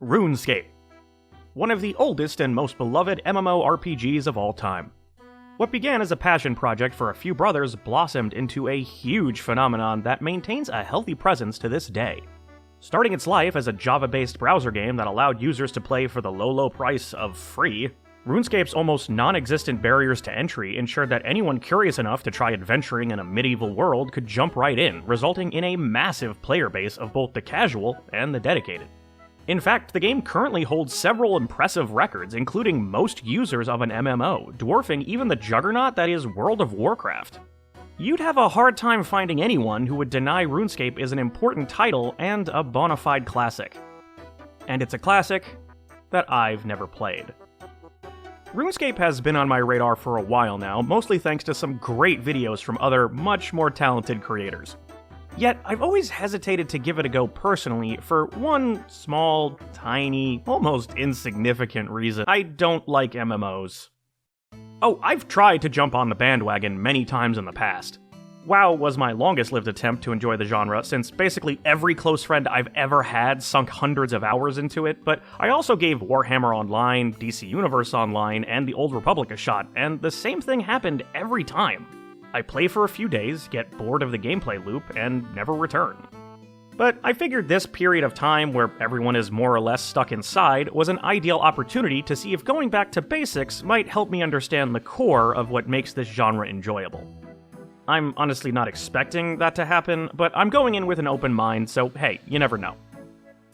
RuneScape, one of the oldest and most beloved MMORPGs of all time. What began as a passion project for a few brothers blossomed into a huge phenomenon that maintains a healthy presence to this day. Starting its life as a Java-based browser game that allowed users to play for the low price of free, RuneScape's almost non-existent barriers to entry ensured that anyone curious enough to try adventuring in a medieval world could jump right in, resulting in a massive player base of both the casual and the dedicated. In fact, the game currently holds several impressive records, including most users of an MMO, dwarfing even the juggernaut that is World of Warcraft. You'd have a hard time finding anyone who would deny RuneScape is an important title and a bona fide classic. And it's a classic that I've never played. RuneScape has been on my radar for a while now, mostly thanks to some great videos from other, much more talented creators. Yet, I've always hesitated to give it a go personally for one small, tiny, almost insignificant reason. I don't like MMOs. Oh, I've tried to jump on the bandwagon many times in the past. WoW was my longest-lived attempt to enjoy the genre, since basically every close friend I've ever had sunk hundreds of hours into it, but I also gave Warhammer Online, DC Universe Online, and the Old Republic a shot, and the same thing happened every time. I play for a few days, get bored of the gameplay loop, and never return. But I figured this period of time where everyone is more or less stuck inside was an ideal opportunity to see if going back to basics might help me understand the core of what makes this genre enjoyable. I'm honestly not expecting that to happen, but I'm going in with an open mind, so hey, you never know.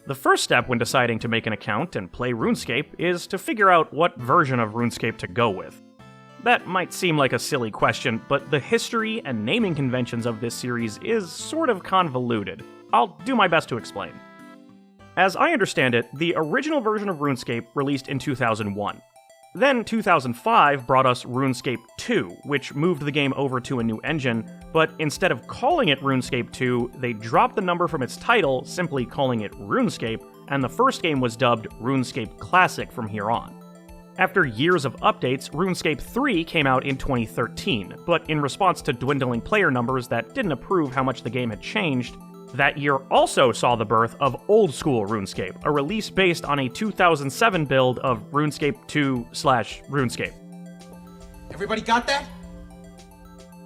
The first step when deciding to make an account and play RuneScape is to figure out what version of RuneScape to go with. That might seem like a silly question, but the history and naming conventions of this series is sort of convoluted. I'll do my best to explain. As I understand it, the original version of RuneScape released in 2001. Then 2005 brought us RuneScape 2, which moved the game over to a new engine, but instead of calling it RuneScape 2, they dropped the number from its title, simply calling it RuneScape, and the first game was dubbed RuneScape Classic from here on. After years of updates, RuneScape 3 came out in 2013, but in response to dwindling player numbers that didn't approve how much the game had changed, that year also saw the birth of Old School RuneScape, a release based on a 2007 build of RuneScape 2/RuneScape. Everybody got that?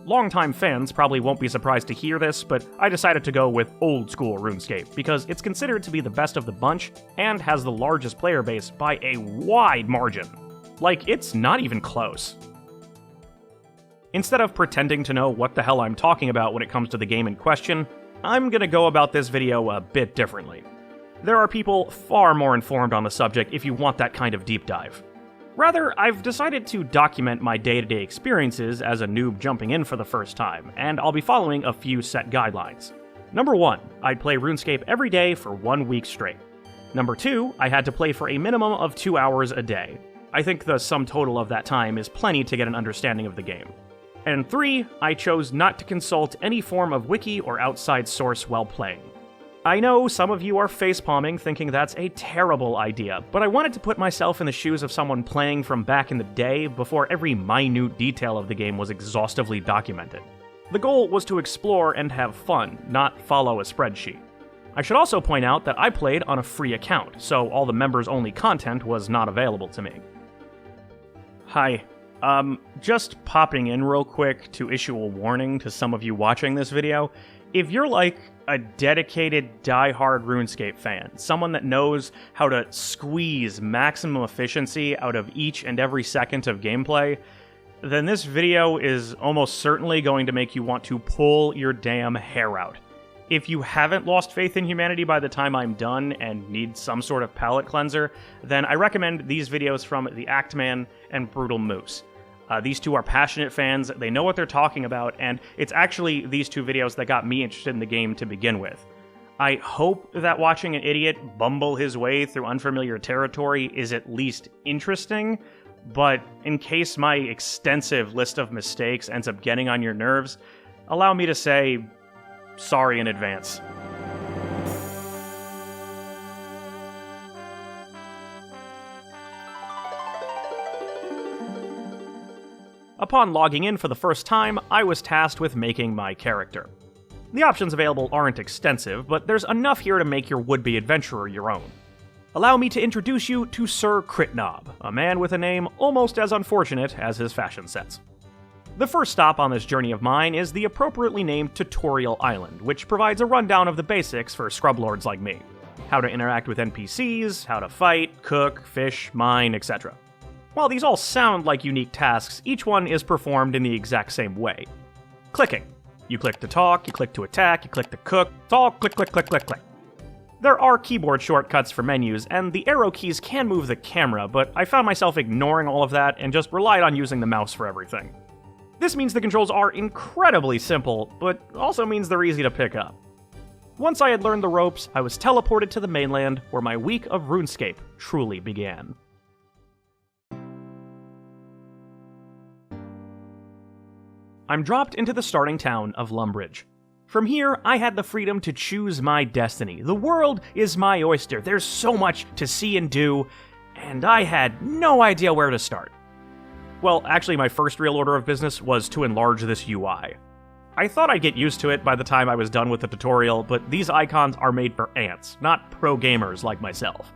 Longtime fans probably won't be surprised to hear this, but I decided to go with Old School RuneScape because it's considered to be the best of the bunch and has the largest player base by a wide margin. Like, it's not even close. Instead of pretending to know what the hell I'm talking about when it comes to the game in question, I'm gonna go about this video a bit differently. There are people far more informed on the subject if you want that kind of deep dive. Rather, I've decided to document my day-to-day experiences as a noob jumping in for the first time, and I'll be following a few set guidelines. Number 1, I'd play RuneScape every day for 1 week straight. Number 2, I had to play for a minimum of 2 hours a day. I think the sum total of that time is plenty to get an understanding of the game. And 3, I chose not to consult any form of wiki or outside source while playing. I know some of you are facepalming thinking that's a terrible idea, but I wanted to put myself in the shoes of someone playing from back in the day before every minute detail of the game was exhaustively documented. The goal was to explore and have fun, not follow a spreadsheet. I should also point out that I played on a free account, so all the members-only content was not available to me. Hi. Just popping in real quick to issue a warning to some of you watching this video. If you're like a dedicated, die-hard RuneScape fan, someone that knows how to squeeze maximum efficiency out of each and every second of gameplay, then this video is almost certainly going to make you want to pull your damn hair out. If you haven't lost faith in humanity by the time I'm done and need some sort of palate cleanser, then I recommend these videos from The Actman and Brutal Moose. These two are passionate fans, they know what they're talking about, and it's actually these two videos that got me interested in the game to begin with. I hope that watching an idiot bumble his way through unfamiliar territory is at least interesting, but in case my extensive list of mistakes ends up getting on your nerves, allow me to say sorry in advance. Upon logging in for the first time, I was tasked with making my character. The options available aren't extensive, but there's enough here to make your would-be adventurer your own. Allow me to introduce you to Sir Critnob, a man with a name almost as unfortunate as his fashion sense. The first stop on this journey of mine is the appropriately named Tutorial Island, which provides a rundown of the basics for scrublords like me. How to interact with NPCs, how to fight, cook, fish, mine, etc. While these all sound like unique tasks, each one is performed in the exact same way. Clicking. You click to talk, you click to attack, you click to cook, it's all click, click, click, click, click. There are keyboard shortcuts for menus, and the arrow keys can move the camera, but I found myself ignoring all of that and just relied on using the mouse for everything. This means the controls are incredibly simple, but also means they're easy to pick up. Once I had learned the ropes, I was teleported to the mainland, where my week of RuneScape truly began. I'm dropped into the starting town of Lumbridge. From here, I had the freedom to choose my destiny. The world is my oyster. There's so much to see and do, and I had no idea where to start. Well, actually, my first real order of business was to enlarge this UI. I thought I'd get used to it by the time I was done with the tutorial, but these icons are made for ants, not pro gamers like myself.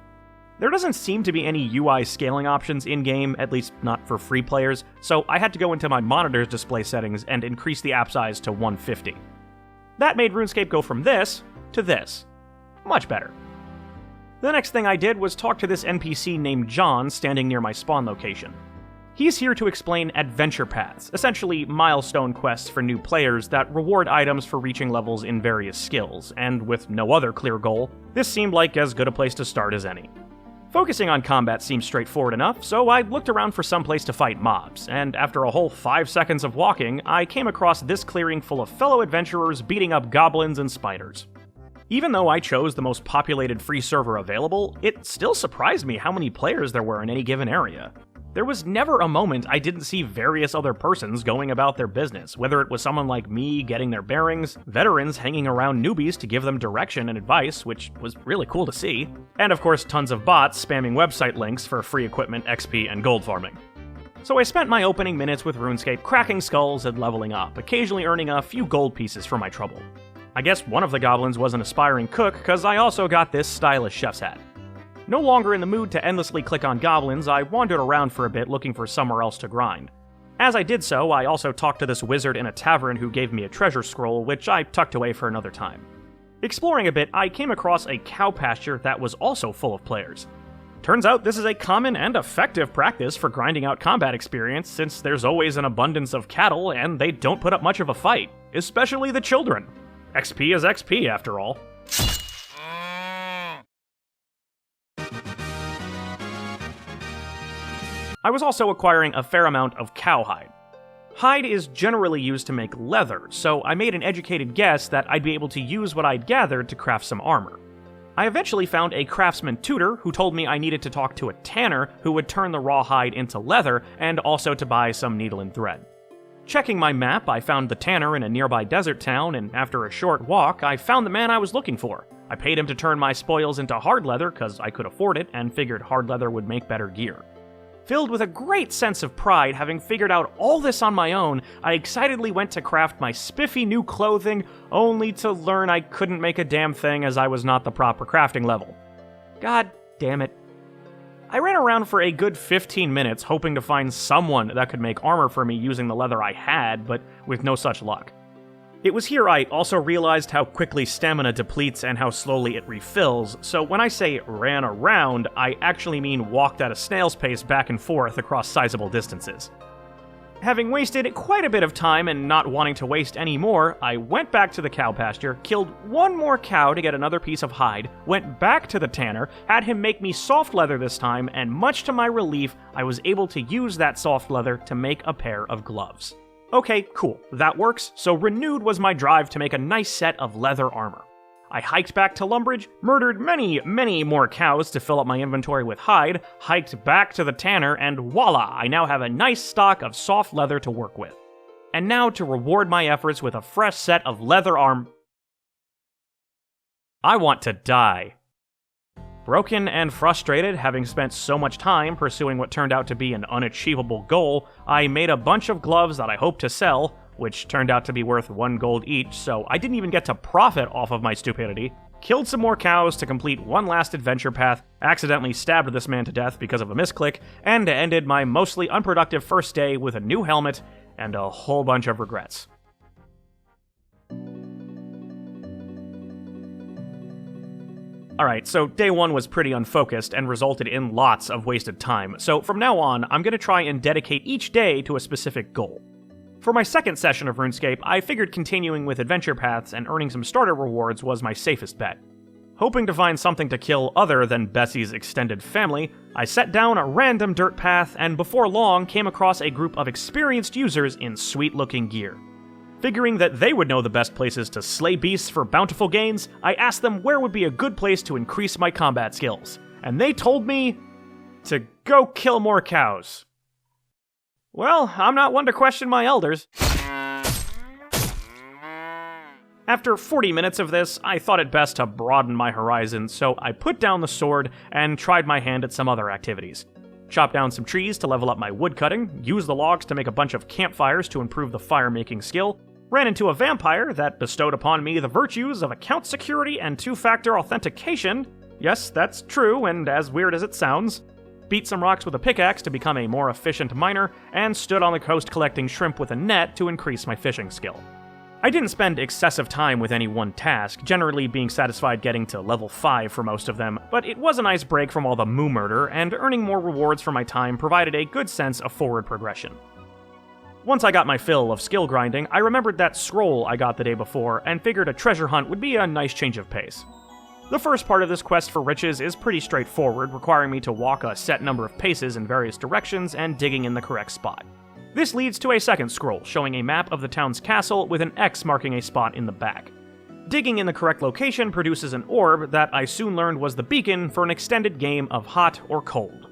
There doesn't seem to be any UI scaling options in-game, at least not for free players, so I had to go into my monitor's display settings and increase the app size to 150. That made RuneScape go from this to this. Much better. The next thing I did was talk to this NPC named John standing near my spawn location. He's here to explain adventure paths, essentially milestone quests for new players that reward items for reaching levels in various skills, and with no other clear goal, this seemed like as good a place to start as any. Focusing on combat seemed straightforward enough, so I looked around for some place to fight mobs, and after a whole 5 seconds of walking, I came across this clearing full of fellow adventurers beating up goblins and spiders. Even though I chose the most populated free server available, it still surprised me how many players there were in any given area. There was never a moment I didn't see various other persons going about their business, whether it was someone like me getting their bearings, veterans hanging around newbies to give them direction and advice, which was really cool to see, and of course tons of bots spamming website links for free equipment, XP, and gold farming. So I spent my opening minutes with RuneScape cracking skulls and leveling up, occasionally earning a few gold pieces for my trouble. I guess one of the goblins was an aspiring cook, cause I also got this stylish chef's hat. No longer in the mood to endlessly click on goblins, I wandered around for a bit looking for somewhere else to grind. As I did so, I also talked to this wizard in a tavern who gave me a treasure scroll, which I tucked away for another time. Exploring a bit, I came across a cow pasture that was also full of players. Turns out this is a common and effective practice for grinding out combat experience, since there's always an abundance of cattle and they don't put up much of a fight, especially the children. XP is XP, after all. I was also acquiring a fair amount of cowhide. Hide is generally used to make leather, so I made an educated guess that I'd be able to use what I'd gathered to craft some armor. I eventually found a craftsman tutor who told me I needed to talk to a tanner who would turn the raw hide into leather, and also to buy some needle and thread. Checking my map, I found the tanner in a nearby desert town, and after a short walk, I found the man I was looking for. I paid him to turn my spoils into hard leather because I could afford it, and figured hard leather would make better gear. Filled with a great sense of pride, having figured out all this on my own, I excitedly went to craft my spiffy new clothing, only to learn I couldn't make a damn thing as I was not the proper crafting level. God damn it. I ran around for a good 15 minutes hoping to find someone that could make armor for me using the leather I had, but with no such luck. It was here I also realized how quickly stamina depletes and how slowly it refills, so when I say ran around, I actually mean walked at a snail's pace back and forth across sizable distances. Having wasted quite a bit of time and not wanting to waste any more, I went back to the cow pasture, killed one more cow to get another piece of hide, went back to the tanner, had him make me soft leather this time, and much to my relief, I was able to use that soft leather to make a pair of gloves. Okay, cool, that works, so renewed was my drive to make a nice set of leather armor. I hiked back to Lumbridge, murdered many more cows to fill up my inventory with hide, hiked back to the tanner, and voila, I now have a nice stock of soft leather to work with. And now to reward my efforts with a fresh set of leather I want to die. Broken and frustrated, having spent so much time pursuing what turned out to be an unachievable goal, I made a bunch of gloves that I hoped to sell, which turned out to be worth 1 gold each, so I didn't even get to profit off of my stupidity. killed some more cows to complete one last adventure path, accidentally stabbed this man to death because of a misclick, and ended my mostly unproductive first day with a new helmet and a whole bunch of regrets. Alright, so day 1 was pretty unfocused and resulted in lots of wasted time, so from now on, I'm going to try and dedicate each day to a specific goal. For my second session of RuneScape, I figured continuing with adventure paths and earning some starter rewards was my safest bet. Hoping to find something to kill other than Bessie's extended family, I set down a random dirt path and before long came across a group of experienced users in sweet-looking gear. Figuring that they would know the best places to slay beasts for bountiful gains, I asked them where would be a good place to increase my combat skills, and they told me to go kill more cows. Well, I'm not one to question my elders. After 40 minutes of this, I thought it best to broaden my horizon, so I put down the sword and tried my hand at some other activities. Chopped down some trees to level up my woodcutting, used the logs to make a bunch of campfires to improve the fire-making skill, ran into a vampire that bestowed upon me the virtues of account security and two-factor authentication. Yes, that's true, and as weird as it sounds. Beat some rocks with a pickaxe to become a more efficient miner, and stood on the coast collecting shrimp with a net to increase my fishing skill. I didn't spend excessive time with any one task, generally being satisfied getting to level 5 for most of them, but it was a nice break from all the moo murder, and earning more rewards for my time provided a good sense of forward progression. Once I got my fill of skill grinding, I remembered that scroll I got the day before, and figured a treasure hunt would be a nice change of pace. The first part of this quest for riches is pretty straightforward, requiring me to walk a set number of paces in various directions and digging in the correct spot. This leads to a second scroll, showing a map of the town's castle with an X marking a spot in the back. Digging in the correct location produces an orb that I soon learned was the beacon for an extended game of hot or cold.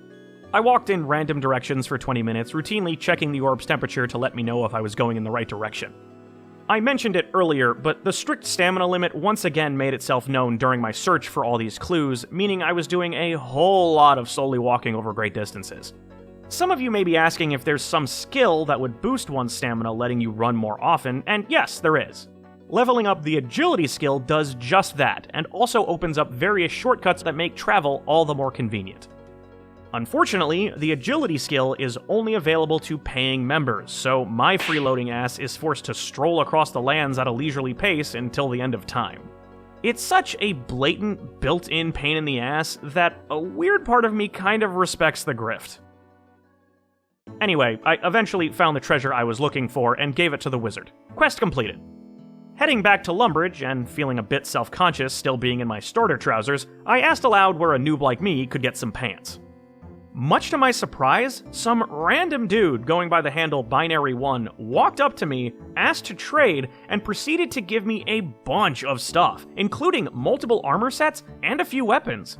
I walked in random directions for 20 minutes, routinely checking the orb's temperature to let me know if I was going in the right direction. I mentioned it earlier, but the strict stamina limit once again made itself known during my search for all these clues, meaning I was doing a whole lot of slowly walking over great distances. Some of you may be asking if there's some skill that would boost one's stamina letting you run more often, and yes, there is. Leveling up the agility skill does just that, and also opens up various shortcuts that make travel all the more convenient. Unfortunately, the agility skill is only available to paying members, so my freeloading ass is forced to stroll across the lands at a leisurely pace until the end of time. It's such a blatant, built-in pain in the ass that a weird part of me kind of respects the grift. Anyway, I eventually found the treasure I was looking for and gave it to the wizard. Quest completed. Heading back to Lumbridge, and feeling a bit self-conscious still being in my starter trousers, I asked aloud where a noob like me could get some pants. Much to my surprise, some random dude going by the handle Binary1 walked up to me, asked to trade, and proceeded to give me a bunch of stuff, including multiple armor sets and a few weapons.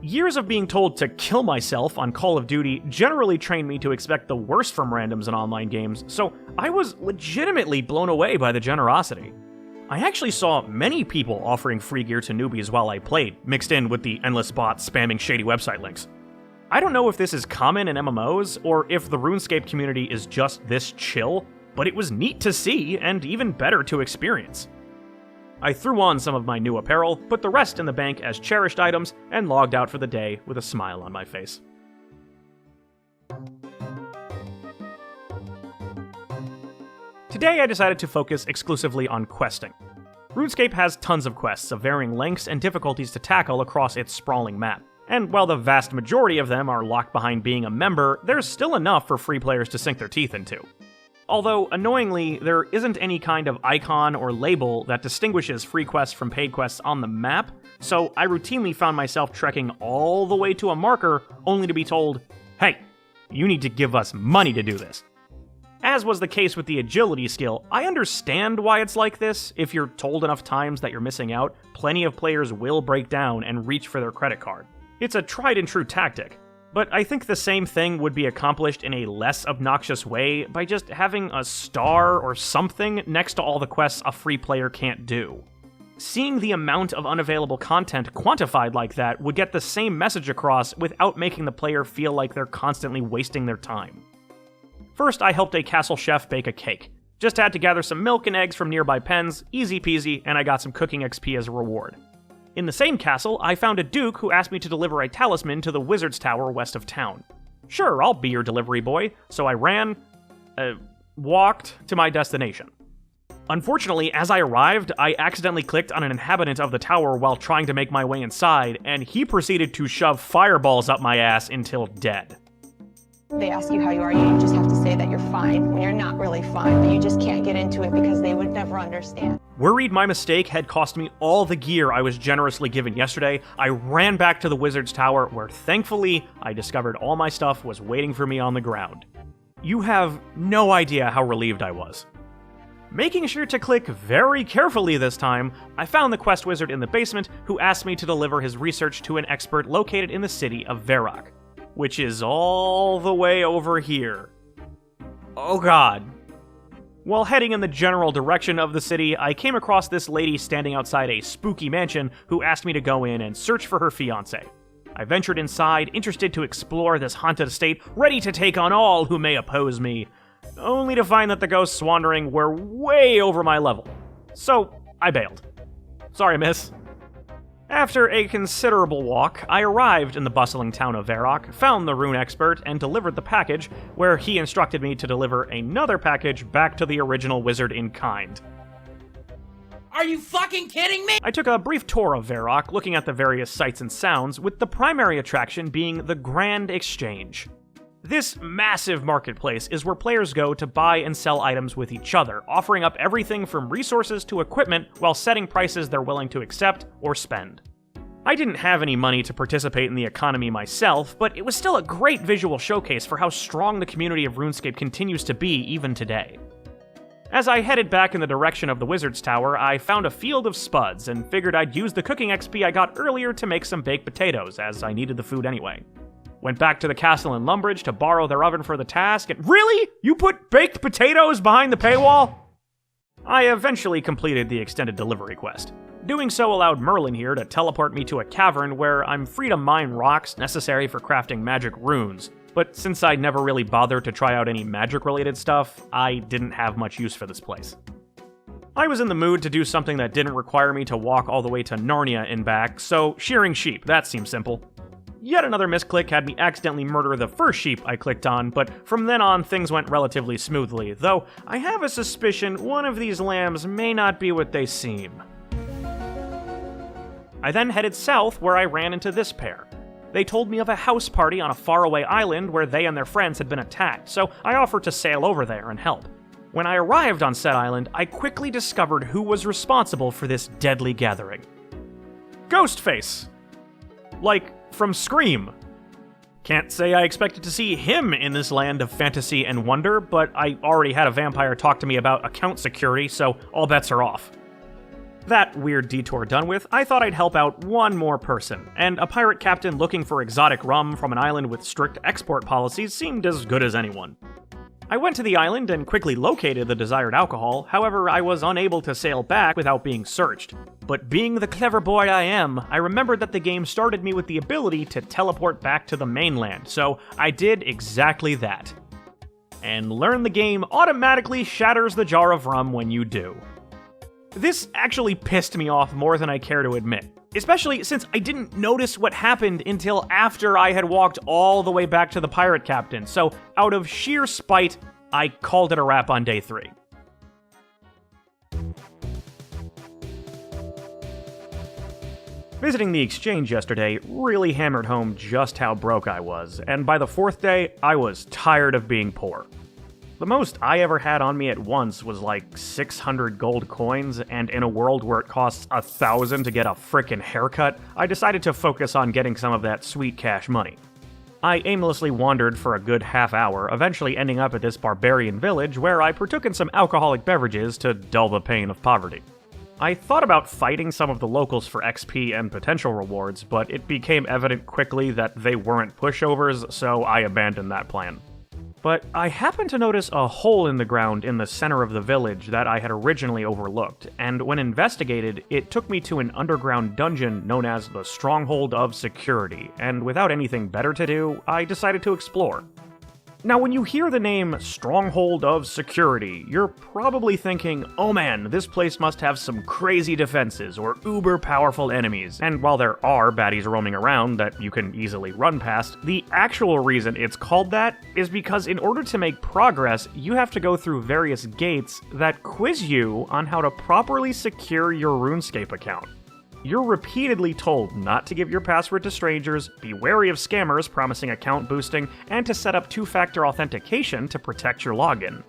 Years of being told to kill myself on Call of Duty generally trained me to expect the worst from randoms in online games, so I was legitimately blown away by the generosity. I actually saw many people offering free gear to newbies while I played, mixed in with the endless bots spamming shady website links. I don't know if this is common in MMOs, or if the RuneScape community is just this chill, but it was neat to see, and even better to experience. I threw on some of my new apparel, put the rest in the bank as cherished items, and logged out for the day with a smile on my face. Today I decided to focus exclusively on questing. RuneScape has tons of quests of varying lengths and difficulties to tackle across its sprawling map. And while the vast majority of them are locked behind being a member, there's still enough for free players to sink their teeth into. Although, annoyingly, there isn't any kind of icon or label that distinguishes free quests from paid quests on the map, so I routinely found myself trekking all the way to a marker only to be told, "Hey, you need to give us money to do this." As was the case with the agility skill, I understand why it's like this. If you're told enough times that you're missing out, plenty of players will break down and reach for their credit card. It's a tried and true tactic, but I think the same thing would be accomplished in a less obnoxious way by just having a star or something next to all the quests a free player can't do. Seeing the amount of unavailable content quantified like that would get the same message across without making the player feel like they're constantly wasting their time. First, I helped a castle chef bake a cake. Just had to gather some milk and eggs from nearby pens, easy peasy, and I got some cooking XP as a reward. In the same castle, I found a duke who asked me to deliver a talisman to the wizard's tower west of town. Sure, I'll be your delivery boy, so I walked to my destination. Unfortunately, as I arrived, I accidentally clicked on an inhabitant of the tower while trying to make my way inside, and he proceeded to shove fireballs up my ass until dead. They ask you how you are, you just have to say that you're fine when you're not really fine, but you just can't get into it because they would never understand. Worried my mistake had cost me all the gear I was generously given yesterday, I ran back to the wizard's tower where thankfully I discovered all my stuff was waiting for me on the ground. You have no idea how relieved I was. Making sure to click very carefully this time, I found the quest wizard in the basement who asked me to deliver his research to an expert located in the city of Varrock, which is all the way over here. Oh god. While heading in the general direction of the city, I came across this lady standing outside a spooky mansion who asked me to go in and search for her fiancé. I ventured inside, interested to explore this haunted estate, ready to take on all who may oppose me, only to find that the ghosts wandering were way over my level. So, I bailed. Sorry, miss. After a considerable walk, I arrived in the bustling town of Varrock, found the rune expert, and delivered the package, where he instructed me to deliver another package back to the original wizard in kind. Are you fucking kidding me? I took a brief tour of Varrock, looking at the various sights and sounds, with the primary attraction being the Grand Exchange. This massive marketplace is where players go to buy and sell items with each other, offering up everything from resources to equipment while setting prices they're willing to accept or spend. I didn't have any money to participate in the economy myself, but it was still a great visual showcase for how strong the community of RuneScape continues to be even today. As I headed back in the direction of the Wizard's Tower, I found a field of spuds and figured I'd use the cooking XP I got earlier to make some baked potatoes, as I needed the food anyway. Went back to the castle in Lumbridge to borrow their oven for the task, and really? You put baked potatoes behind the paywall? I eventually completed the extended delivery quest. Doing so allowed Merlin here to teleport me to a cavern where I'm free to mine rocks necessary for crafting magic runes, but since I'd never really bothered to try out any magic-related stuff, I didn't have much use for this place. I was in the mood to do something that didn't require me to walk all the way to Narnia and back, so shearing sheep, that seemed simple. Yet another misclick had me accidentally murder the first sheep I clicked on, but from then on things went relatively smoothly, though I have a suspicion one of these lambs may not be what they seem. I then headed south where I ran into this pair. They told me of a house party on a faraway island where they and their friends had been attacked, so I offered to sail over there and help. When I arrived on said island, I quickly discovered who was responsible for this deadly gathering. Ghostface! Like, from Scream. Can't say I expected to see him in this land of fantasy and wonder, but I already had a vampire talk to me about account security, so all bets are off. That weird detour done with, I thought I'd help out one more person, and a pirate captain looking for exotic rum from an island with strict export policies seemed as good as anyone. I went to the island and quickly located the desired alcohol, however I was unable to sail back without being searched. But being the clever boy I am, I remembered that the game started me with the ability to teleport back to the mainland, so I did exactly that. And learn the game automatically shatters the jar of rum when you do. This actually pissed me off more than I care to admit, especially since I didn't notice what happened until after I had walked all the way back to the pirate captain, so out of sheer spite, I called it a wrap on day 3. Visiting the exchange yesterday really hammered home just how broke I was, and by the 4th day, I was tired of being poor. The most I ever had on me at once was like 600 gold coins, and in a world where it costs 1,000 to get a frickin' haircut, I decided to focus on getting some of that sweet cash money. I aimlessly wandered for a good half hour, eventually ending up at this barbarian village where I partook in some alcoholic beverages to dull the pain of poverty. I thought about fighting some of the locals for XP and potential rewards, but it became evident quickly that they weren't pushovers, so I abandoned that plan. But I happened to notice a hole in the ground in the center of the village that I had originally overlooked, and when investigated, it took me to an underground dungeon known as the Stronghold of Security, and without anything better to do, I decided to explore. Now, when you hear the name Stronghold of Security, you're probably thinking, oh man, this place must have some crazy defenses or uber powerful enemies. And while there are baddies roaming around that you can easily run past, the actual reason it's called that is because in order to make progress, you have to go through various gates that quiz you on how to properly secure your RuneScape account. You're repeatedly told not to give your password to strangers, be wary of scammers promising account boosting, and to set up two-factor authentication to protect your login.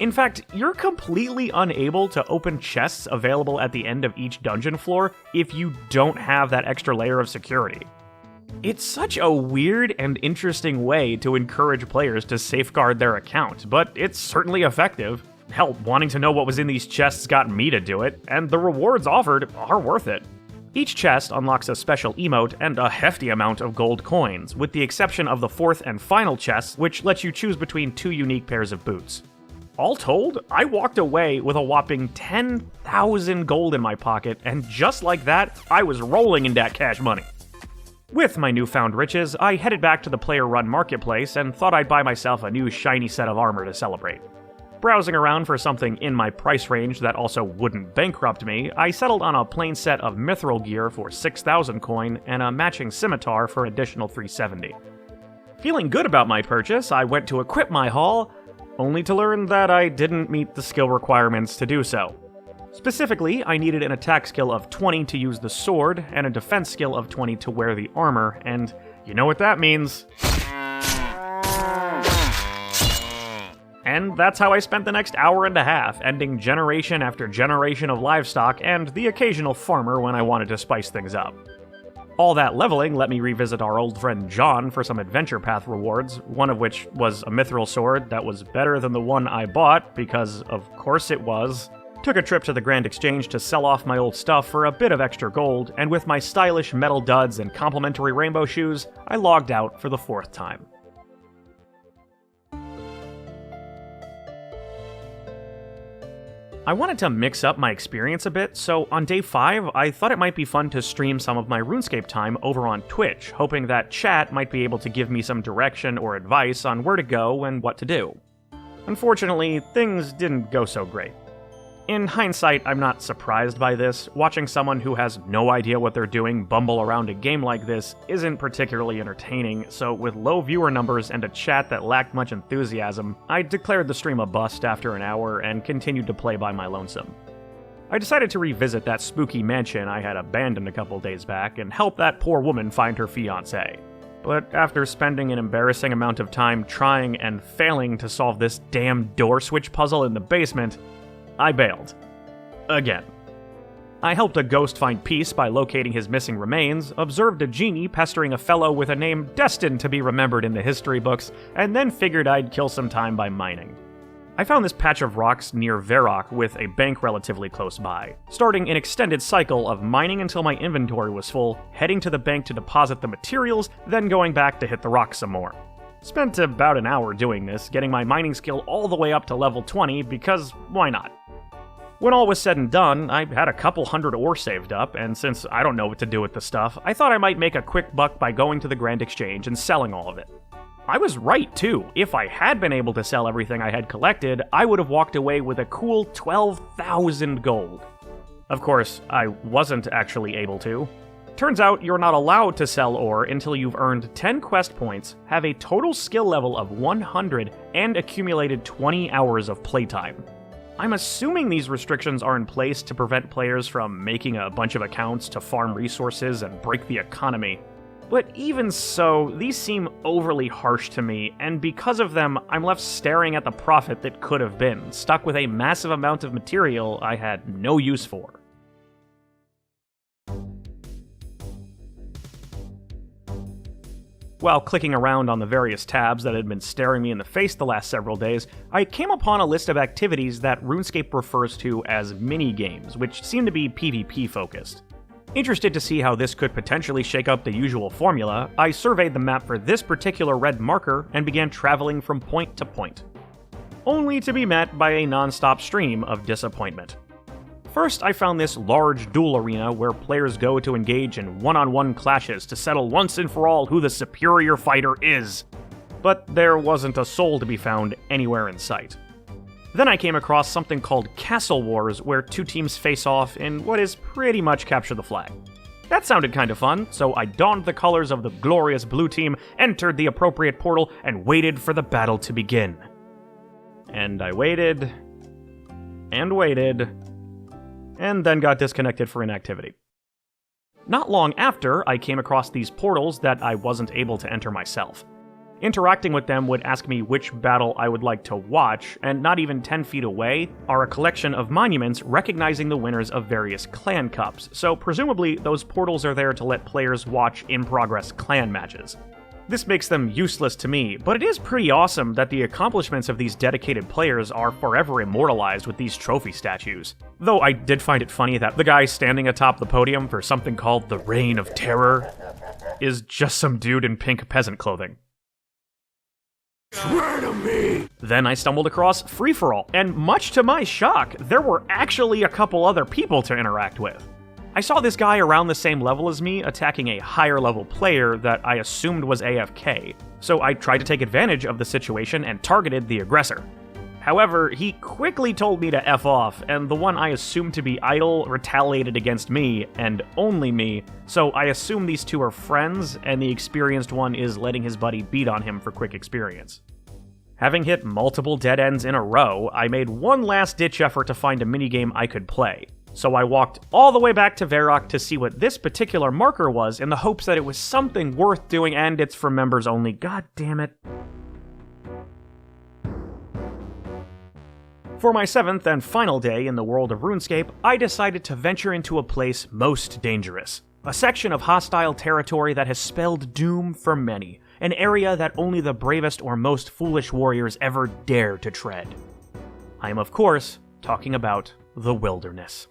In fact, you're completely unable to open chests available at the end of each dungeon floor if you don't have that extra layer of security. It's such a weird and interesting way to encourage players to safeguard their account, but it's certainly effective. Hell, wanting to know what was in these chests got me to do it, and the rewards offered are worth it. Each chest unlocks a special emote and a hefty amount of gold coins, with the exception of the fourth and final chest, which lets you choose between two unique pairs of boots. All told, I walked away with a whopping 10,000 gold in my pocket, and just like that, I was rolling in that cash money. With my newfound riches, I headed back to the player-run marketplace and thought I'd buy myself a new shiny set of armor to celebrate. Browsing around for something in my price range that also wouldn't bankrupt me, I settled on a plain set of mithril gear for 6,000 coin and a matching scimitar for an additional 370. Feeling good about my purchase, I went to equip my haul, only to learn that I didn't meet the skill requirements to do so. Specifically, I needed an attack skill of 20 to use the sword, and a defense skill of 20 to wear the armor, and you know what that means. And that's how I spent the next hour and a half, ending generation after generation of livestock and the occasional farmer when I wanted to spice things up. All that leveling let me revisit our old friend John for some adventure path rewards, one of which was a mithril sword that was better than the one I bought, because of course it was. Took a trip to the Grand Exchange to sell off my old stuff for a bit of extra gold, and with my stylish metal duds and complimentary rainbow shoes, I logged out for the fourth time. I wanted to mix up my experience a bit, so on day 5, I thought it might be fun to stream some of my RuneScape time over on Twitch, hoping that chat might be able to give me some direction or advice on where to go and what to do. Unfortunately, things didn't go so great. In hindsight, I'm not surprised by this. Watching someone who has no idea what they're doing bumble around a game like this isn't particularly entertaining, so with low viewer numbers and a chat that lacked much enthusiasm, I declared the stream a bust after an hour and continued to play by my lonesome. I decided to revisit that spooky mansion I had abandoned a couple days back and help that poor woman find her fiancé. But after spending an embarrassing amount of time trying and failing to solve this damn door switch puzzle in the basement, I bailed. Again. I helped a ghost find peace by locating his missing remains, observed a genie pestering a fellow with a name destined to be remembered in the history books, and then figured I'd kill some time by mining. I found this patch of rocks near Varrock with a bank relatively close by, starting an extended cycle of mining until my inventory was full, heading to the bank to deposit the materials, then going back to hit the rock some more. Spent about an hour doing this, getting my mining skill all the way up to level 20 because why not? When all was said and done, I had a couple hundred ore saved up, and since I don't know what to do with the stuff, I thought I might make a quick buck by going to the Grand Exchange and selling all of it. I was right, too. If I had been able to sell everything I had collected, I would have walked away with a cool 12,000 gold. Of course, I wasn't actually able to. Turns out you're not allowed to sell ore until you've earned 10 quest points, have a total skill level of 100, and accumulated 20 hours of playtime. I'm assuming these restrictions are in place to prevent players from making a bunch of accounts to farm resources and break the economy. But even so, these seem overly harsh to me, and because of them, I'm left staring at the profit that could have been, stuck with a massive amount of material I had no use for. While clicking around on the various tabs that had been staring me in the face the last several days, I came upon a list of activities that RuneScape refers to as mini-games, which seem to be PvP focused. Interested to see how this could potentially shake up the usual formula, I surveyed the map for this particular red marker and began traveling from point to point. Only to be met by a non-stop stream of disappointment. First, I found this large duel arena where players go to engage in one-on-one clashes to settle once and for all who the superior fighter is. but there wasn't a soul to be found anywhere in sight. Then I came across something called Castle Wars, where two teams face off in what is pretty much capture the flag. That sounded kind of fun, so I donned the colors of the glorious blue team, entered the appropriate portal, and waited for the battle to begin. And I waited, and waited, and then got disconnected for inactivity. Not long after, I came across these portals that I wasn't able to enter myself. Interacting with them would ask me which battle I would like to watch, and not even 10 feet away are a collection of monuments recognizing the winners of various clan cups, so presumably those portals are there to let players watch in-progress clan matches. This makes them useless to me, but it is pretty awesome that the accomplishments of these dedicated players are forever immortalized with these trophy statues. Though I did find it funny that the guy standing atop the podium for something called the Reign of Terror is just some dude in pink peasant clothing. Swear to me! Then I stumbled across Free-For-All, and much to my shock, there were actually a couple other people to interact with. I saw this guy around the same level as me attacking a higher level player that I assumed was AFK, so I tried to take advantage of the situation and targeted the aggressor. However, he quickly told me to F off, and the one I assumed to be idle retaliated against me, and only me, so I assume these two are friends, and the experienced one is letting his buddy beat on him for quick experience. Having hit multiple dead ends in a row, I made one last-ditch effort to find a minigame I could play, so I walked all the way back to Varrock to see what this particular marker was in the hopes that it was something worth doing, and it's for members only. God damn it. For my 7th and final day in the world of RuneScape, I decided to venture into a place most dangerous. A section of hostile territory that has spelled doom for many. An area that only the bravest or most foolish warriors ever dare to tread. I am, of course, talking about the wilderness.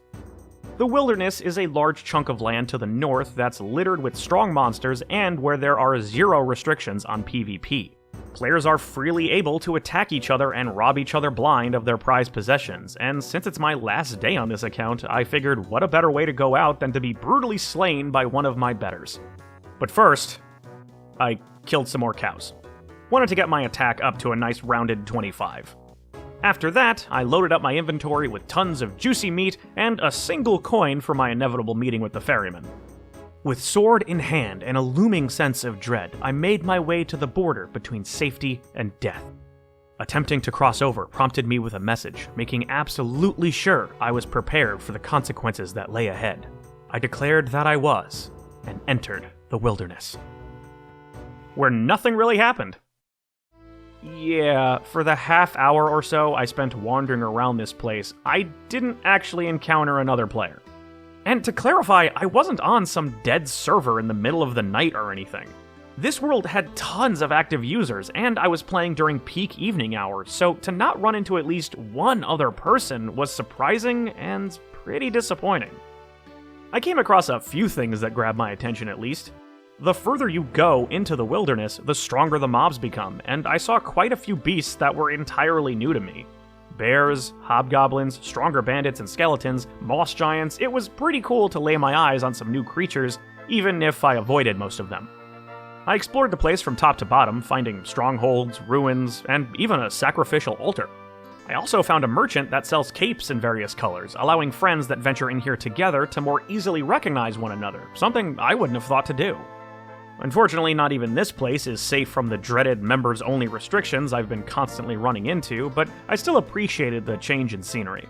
The wilderness is a large chunk of land to the north that's littered with strong monsters and where there are zero restrictions on PvP. Players are freely able to attack each other and rob each other blind of their prized possessions, and since it's my last day on this account, I figured what a better way to go out than to be brutally slain by one of my betters. But first, I killed some more cows. Wanted to get my attack up to a nice rounded 25. After that, I loaded up my inventory with tons of juicy meat and a single coin for my inevitable meeting with the ferryman. With sword in hand and a looming sense of dread, I made my way to the border between safety and death. Attempting to cross over prompted me with a message, making absolutely sure I was prepared for the consequences that lay ahead. I declared that I was, and entered the wilderness. Where nothing really happened. Yeah, for the half hour or so I spent wandering around this place, I didn't actually encounter another player. And to clarify, I wasn't on some dead server in the middle of the night or anything. This world had tons of active users, and I was playing during peak evening hours, so to not run into at least one other person was surprising and pretty disappointing. I came across a few things that grabbed my attention at least. The further you go into the wilderness, the stronger the mobs become, and I saw quite a few beasts that were entirely new to me. Bears, hobgoblins, stronger bandits and skeletons, moss giants. It was pretty cool to lay my eyes on some new creatures, even if I avoided most of them. I explored the place from top to bottom, finding strongholds, ruins, and even a sacrificial altar. I also found a merchant that sells capes in various colors, allowing friends that venture in here together to more easily recognize one another, something I wouldn't have thought to do. Unfortunately, not even this place is safe from the dreaded members-only restrictions I've been constantly running into, but I still appreciated the change in scenery.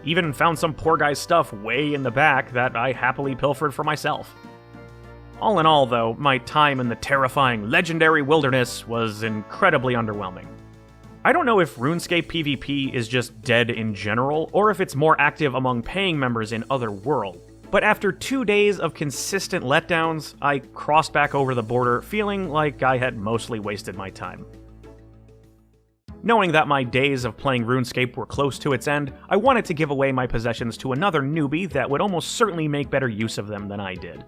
Even found some poor guy's stuff way in the back that I happily pilfered for myself. All in all, though, my time in the terrifying, legendary wilderness was incredibly underwhelming. I don't know if RuneScape PvP is just dead in general, or if it's more active among paying members in other worlds. But after 2 days of consistent letdowns, I crossed back over the border feeling like I had mostly wasted my time. Knowing that my days of playing RuneScape were close to its end, I wanted to give away my possessions to another newbie that would almost certainly make better use of them than I did.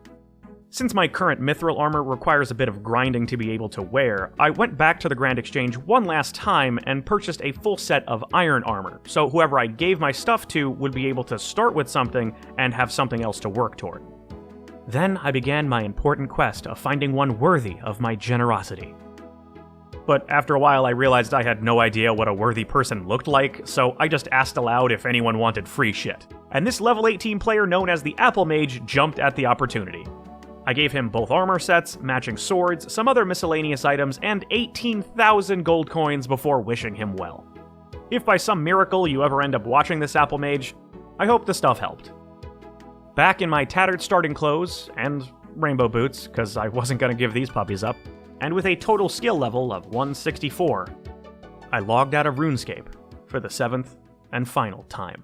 Since my current mithril armor requires a bit of grinding to be able to wear, I went back to the Grand Exchange one last time and purchased a full set of iron armor, so whoever I gave my stuff to would be able to start with something and have something else to work toward. Then I began my important quest of finding one worthy of my generosity. but after a while I realized I had no idea what a worthy person looked like, so I just asked aloud if anyone wanted free shit. And this level 18 player known as the Apple Mage jumped at the opportunity. I gave him both armor sets, matching swords, some other miscellaneous items, and 18,000 gold coins before wishing him well. If by some miracle you ever end up watching this Apple Mage, I hope the stuff helped. Back in my tattered starting clothes, and rainbow boots, because I wasn't going to give these puppies up, and with a total skill level of 164, I logged out of RuneScape for the 7th and final time.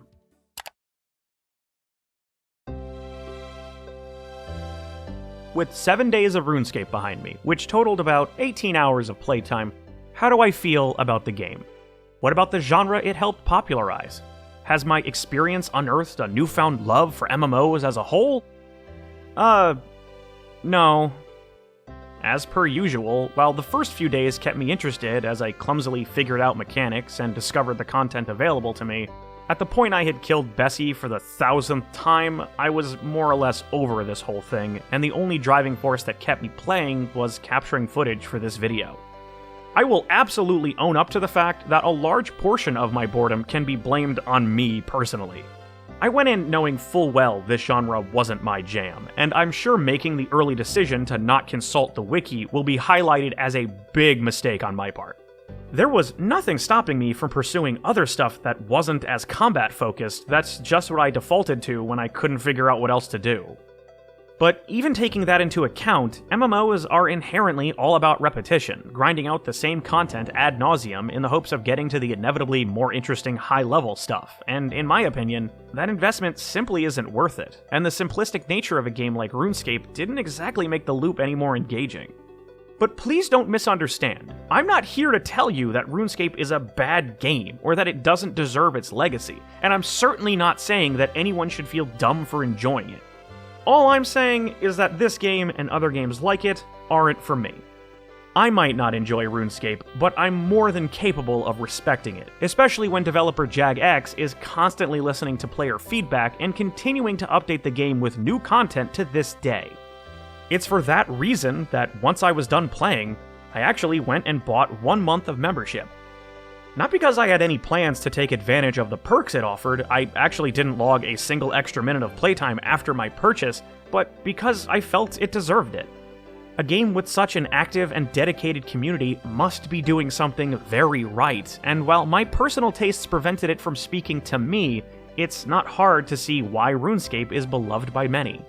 With 7 days of RuneScape behind me, which totaled about 18 hours of playtime, how do I feel about the game? What about the genre it helped popularize? Has my experience unearthed a newfound love for MMOs as a whole? No. As per usual, while the first few days kept me interested as I clumsily figured out mechanics and discovered the content available to me, at the point I had killed Bessie for the 1000th time, I was more or less over this whole thing, and the only driving force that kept me playing was capturing footage for this video. I will absolutely own up to the fact that a large portion of my boredom can be blamed on me personally. I went in knowing full well this genre wasn't my jam, and I'm sure making the early decision to not consult the wiki will be highlighted as a big mistake on my part. There was nothing stopping me from pursuing other stuff that wasn't as combat-focused. That's just what I defaulted to when I couldn't figure out what else to do. But even taking that into account, MMOs are inherently all about repetition, grinding out the same content ad nauseum in the hopes of getting to the inevitably more interesting high-level stuff, and in my opinion, that investment simply isn't worth it, and the simplistic nature of a game like RuneScape didn't exactly make the loop any more engaging. But please don't misunderstand. I'm not here to tell you that RuneScape is a bad game, or that it doesn't deserve its legacy, and I'm certainly not saying that anyone should feel dumb for enjoying it. All I'm saying is that this game and other games like it aren't for me. I might not enjoy RuneScape, but I'm more than capable of respecting it, especially when developer JagX is constantly listening to player feedback and continuing to update the game with new content to this day. It's for that reason that once I was done playing, I actually went and bought 1 month of membership. Not because I had any plans to take advantage of the perks it offered, I actually didn't log a single extra minute of playtime after my purchase, but because I felt it deserved it. A game with such an active and dedicated community must be doing something very right, and while my personal tastes prevented it from speaking to me, it's not hard to see why RuneScape is beloved by many.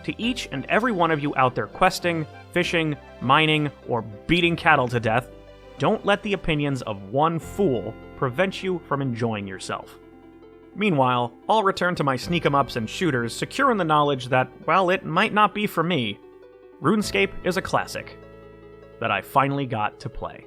To each and every one of you out there questing, fishing, mining, or beating cattle to death, don't let the opinions of one fool prevent you from enjoying yourself. Meanwhile, I'll return to my sneak-em-ups and shooters, secure in the knowledge that, while it might not be for me, RuneScape is a classic that I finally got to play.